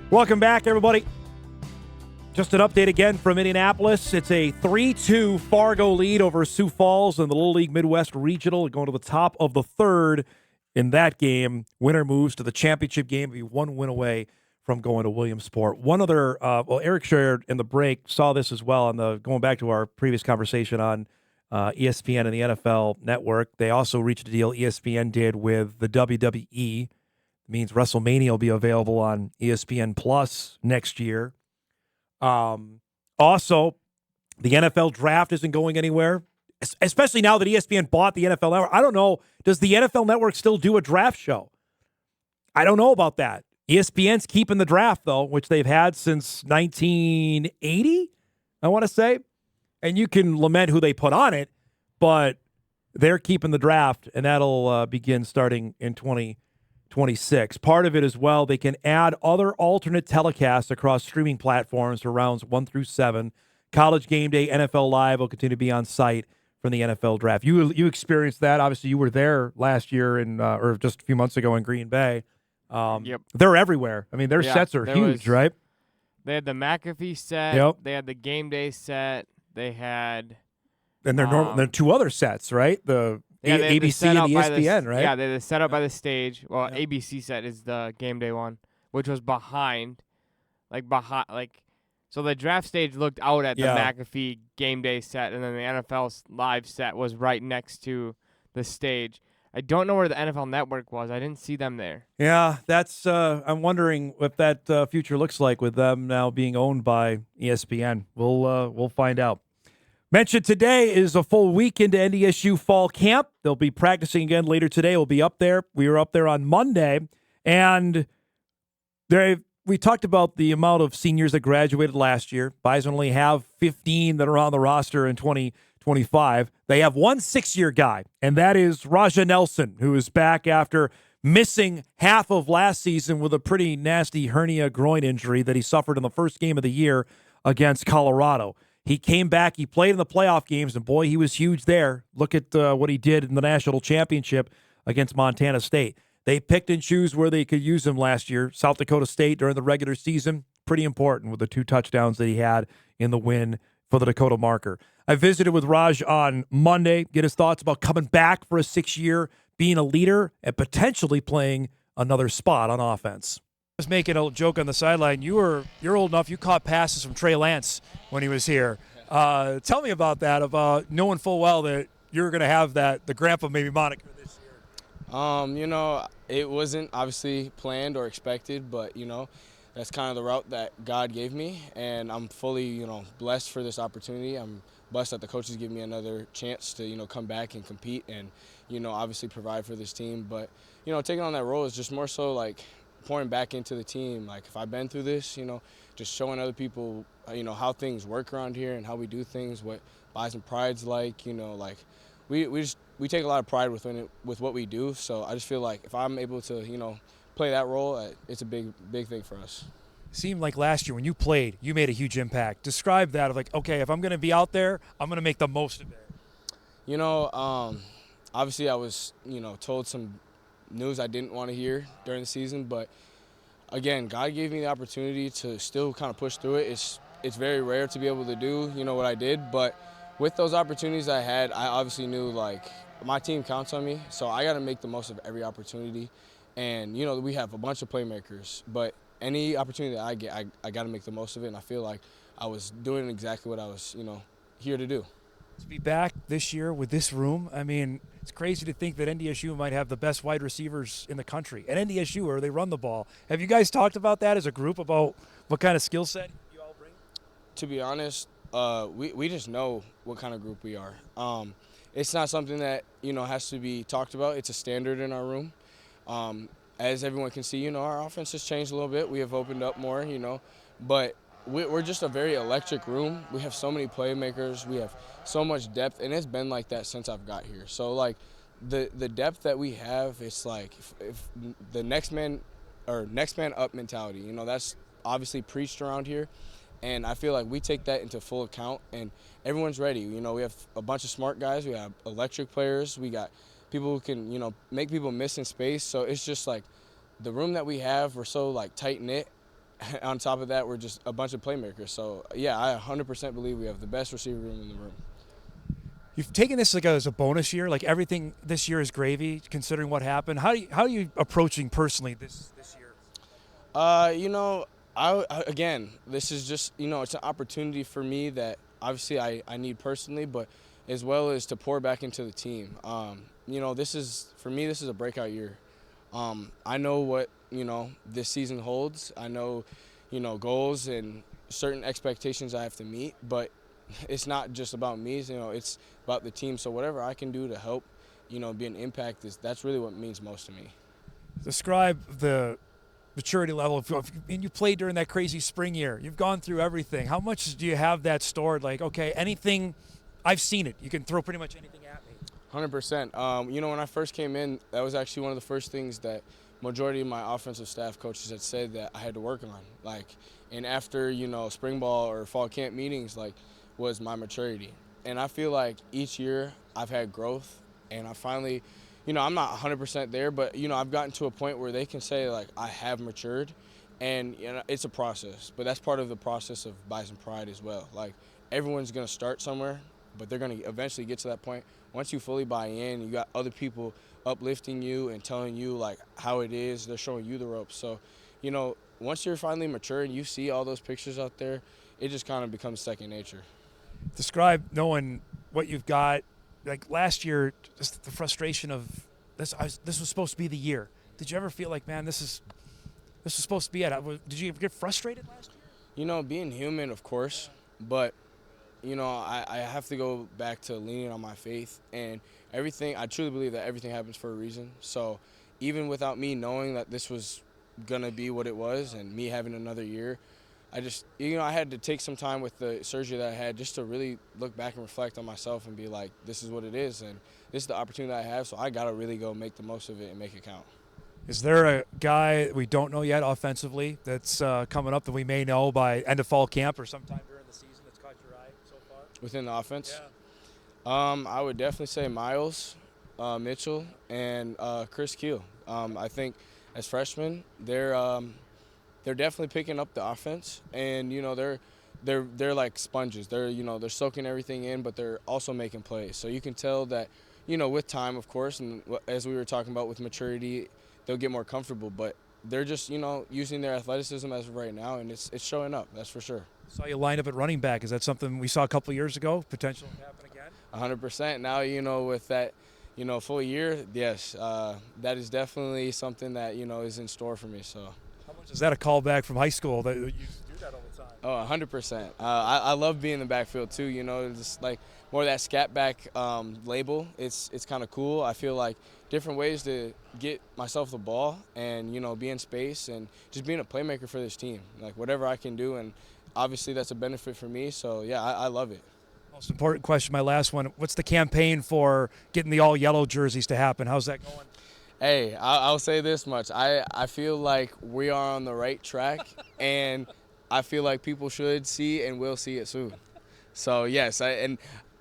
Welcome back, everybody. Just an update again from Indianapolis. It's a 3-2 Fargo lead over Sioux Falls in the Little League Midwest Regional, going to the top of the third in that game. Winner moves to the championship game, be one win away from going to Williamsport. One other, Eric shared in the break, saw this as well, going back to our previous conversation on ESPN and the NFL Network. They also reached a deal ESPN did with the WWE. Means WrestleMania will be available on ESPN Plus next year. Also, the NFL draft isn't going anywhere, especially now that ESPN bought the NFL Network. I don't know, does the NFL Network still do a draft show? I don't know about that. ESPN's keeping the draft, though, which they've had since 1980, I want to say. And you can lament who they put on it, but they're keeping the draft, and that'll begin starting in 2026. Part of it as well, they can add other alternate telecasts across streaming platforms for rounds 1 through 7. College Game Day, NFL Live will continue to be on site from the NFL Draft. You experienced that. Obviously, you were there last year or just a few months ago in Green Bay. Yep. They're everywhere. I mean, their sets are huge, right? They had the McAfee set. Yep. They had the Game Day set. They had... And there are two other sets, right? The ABC and ESPN, right? Yeah, they're set up by the stage. Well, ABC set is the Game Day one, which was behind. So the draft stage looked out at the McAfee Game Day set, and then the NFL Live set was right next to the stage. I don't know where the NFL Network was. I didn't see them there. Yeah, that's. I'm wondering what that future looks like with them now being owned by ESPN. We'll find out. Mentioned today is a full week into NDSU fall camp. They'll be practicing again later today. We'll be up there. We were up there on Monday, and we talked about the amount of seniors that graduated last year. Bison only have 15 that are on the roster in 2025. They have one 6-year guy, and that is RaJa Nelson, who is back after missing half of last season with a pretty nasty hernia groin injury that he suffered in the first game of the year against Colorado. He came back, he played in the playoff games, and boy, he was huge there. Look at what he did in the national championship against Montana State. They picked and choose where they could use him last year. South Dakota State during the regular season, pretty important with the 2 touchdowns that he had in the win for the Dakota Marker. I visited with Raj on Monday, get his thoughts about coming back for a 6-year, being a leader, and potentially playing another spot on offense. I was making a joke on the sideline. You're old enough. You caught passes from Trey Lance when he was here. Tell me about that, about knowing full well that you're going to have the grandpa maybe moniker this year. It wasn't obviously planned or expected, but, that's kind of the route that God gave me, and I'm fully, blessed for this opportunity. I'm blessed that the coaches give me another chance to, come back and compete and, obviously provide for this team. But, taking on that role is just more so like pouring back into the team. Like, if I've been through this, just showing other people, how things work around here and how we do things, what Bison Pride's like, we take a lot of pride with what we do. So I just feel like if I'm able to, play that role, it's a big thing for us. Seemed like last year when you played, you made a huge impact. Describe that of like, okay, if I'm going to be out there, I'm going to make the most of it. Obviously I was, told some news I didn't want to hear during the season, but again, God gave me the opportunity to still kind of push through it. It's very rare to be able to do, what I did, but with those opportunities I had, I obviously knew like my team counts on me, so I got to make the most of every opportunity. And, we have a bunch of playmakers, but any opportunity that I get, I got to make the most of it, and I feel like I was doing exactly what I was, here to do. To be back this year with this room, I mean, it's crazy to think that NDSU might have the best wide receivers in the country. At NDSU, where they run the ball. Have you guys talked about that as a group, about what kind of skill set you all bring? To be honest, we just know what kind of group we are. It's not something that, has to be talked about. It's a standard in our room. As everyone can see, our offense has changed a little bit. We have opened up more, but we're just a very electric room. We have so many playmakers. We have so much depth, and it's been like that since I've got here. So, like, the depth that we have, it's like if the next man up mentality, that's obviously preached around here. And I feel like we take that into full account, and everyone's ready. We have a bunch of smart guys. We have electric players. We got people who can, make people miss in space. So it's just like the room that we have, we're so like tight knit, on top of that, we're just a bunch of playmakers. So, yeah, I 100% believe we have the best receiver room in the room. You've taken this like as a bonus year, like everything this year is gravy, considering what happened. How are you approaching personally this year? You know, again, this is just, you know, it's an opportunity for me that obviously I need personally, but as well as to pour back into the team. You know, for me, this is a breakout year. I know what, you know, this season holds. I know, you know, goals and certain expectations I have to meet, but it's not just about me, you know, it's about the team. So whatever I can do to help, you know, be an impact, that's really what means most to me. Describe the maturity level. And you played during that crazy spring year. You've gone through everything. How much do you have that stored? Like, okay, anything, I've seen it. You can throw pretty much anything at me. 100%. You know, when I first came in, that was actually one of the first things that majority of my offensive staff coaches had said that I had to work on. Like, and after, you know, spring ball or fall camp meetings, like, was my maturity. And I feel like each year I've had growth, and I finally, you know, I'm not 100% there, but, you know, I've gotten to a point where they can say, like, I have matured, and, you know, it's a process. But that's part of the process of Bison Pride as well. Like, everyone's going to start somewhere, but they're going to eventually get to that point. Once you fully buy in, you got other people uplifting you and telling you, like, how it is. They're showing you the ropes. So, you know, once you're finally mature and you see all those pictures out there, it just kind of becomes second nature. Describe knowing what you've got. Like last year, just the frustration of this. This was supposed to be the year. Did you ever feel like, man, this was supposed to be it? Did you ever get frustrated last year? You know, being human, of course, but, you know, I have to go back to leaning on my faith and everything. I truly believe that everything happens for a reason. So even without me knowing that this was going to be what it was and me having another year, I just, you know, I had to take some time with the surgery that I had just to really look back and reflect on myself and be like, this is what it is, and this is the opportunity that I have, so I got to really go make the most of it and make it count. Is there a guy we don't know yet offensively that's coming up that we may know by end of fall camp or sometime during the season that's caught your eye so far? Within the offense? Yeah. I would definitely say Miles, Mitchell, and Chris Keel. I think as freshmen, they're definitely picking up the offense, and you know they're like sponges. They're soaking everything in, but they're also making plays. So you can tell that, you know, with time, of course, and as we were talking about with maturity, they'll get more comfortable. But they're just, you know, using their athleticism as of right now, and it's showing up. That's for sure. Saw you lined up at running back. Is that something we saw a couple of years ago? Potential to happen again? 100%. Now, you know, with that, you know, full year, yes, that is definitely something that, you know, is in store for me. So. Is that a callback from high school that you used to do that all the time? Oh, 100%. I love being in the backfield too. You know, it's like more of that scat back label. It's kind of cool. I feel like different ways to get myself the ball and, you know, be in space and just being a playmaker for this team. Like whatever I can do, and obviously that's a benefit for me. So yeah, I love it. Most important question, my last one. What's the campaign for getting the all yellow jerseys to happen? How's that going? Hey, I'll say this much. I feel like we are on the right track, and I feel like people should see and will see it soon. So, yes, I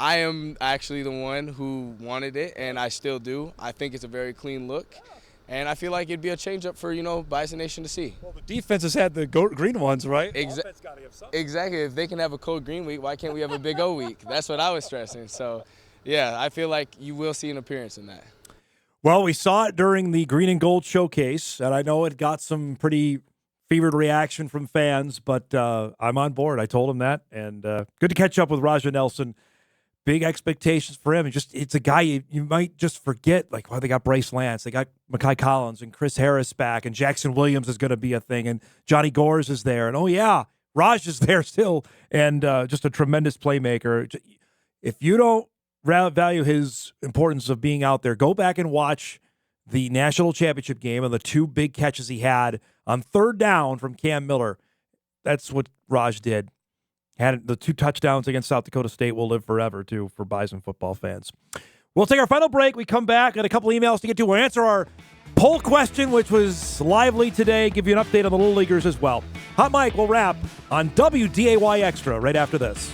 am actually the one who wanted it, and I still do. I think it's a very clean look, and I feel like it'd be a change-up for, you know, Bison Nation to see. Well, the defense has had the green ones, right? Exactly. If they can have a Code Green week, why can't we have a Big O week? That's what I was stressing. So, yeah, I feel like you will see an appearance in that. Well, we saw it during the Green and Gold Showcase, and I know it got some pretty fevered reaction from fans, but I'm on board. I told him that, and good to catch up with RaJa Nelson. Big expectations for him. It's a guy you might just forget, like, they got Bryce Lance, they got Mekhi Collins and Chris Harris back, and Jackson Williams is going to be a thing, and Johnny Gores is there, and oh yeah, Raj is there still, and just a tremendous playmaker. If you don't value his importance of being out there, go back and watch the national championship game and the two big catches he had on third down from Cam Miller. That's what Raj did. Had the two touchdowns against South Dakota State will live forever, too, for Bison football fans. We'll take our final break. We come back. Got a couple emails to get to. We'll answer our poll question, which was lively today. Give you an update on the Little Leaguers as well. Hot Mike will wrap on WDAY Extra right after this.